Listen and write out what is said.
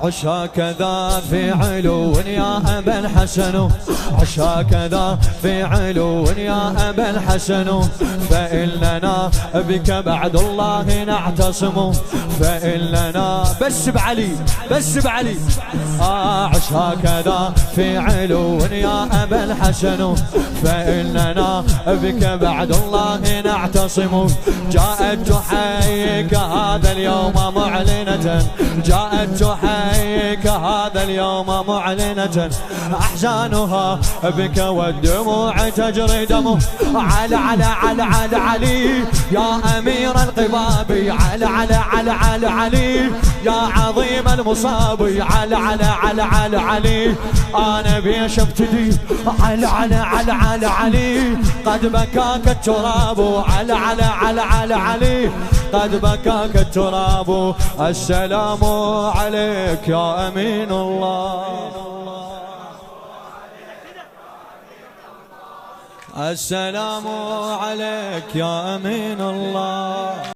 عشاك ذا في علو يا أبا الحسن، عشاك ذا في علو يا أبا الحسن، فإننا بك بعد الله نعتصم، فإننا بس بعلي بس بعلي. عشاك ذا في علو يا أبا الحسن، فإننا بك بعد الله نعتصم. جاءت تحييك هذا اليوم معلنة، جاءت تحييك هذا اليوم معلنة، أحزانها بك والدموع تجري دمه. على على على على علي يا أمير القباب، على على على على علي يا عظيم المصاب، على على على على علي أنا بيش ابتدي. على على على على علي قد بكاك التراب، على على على على علي قد بكاك التراب. السلام عليك يا أمين الله، السلام عليك يا أمين الله.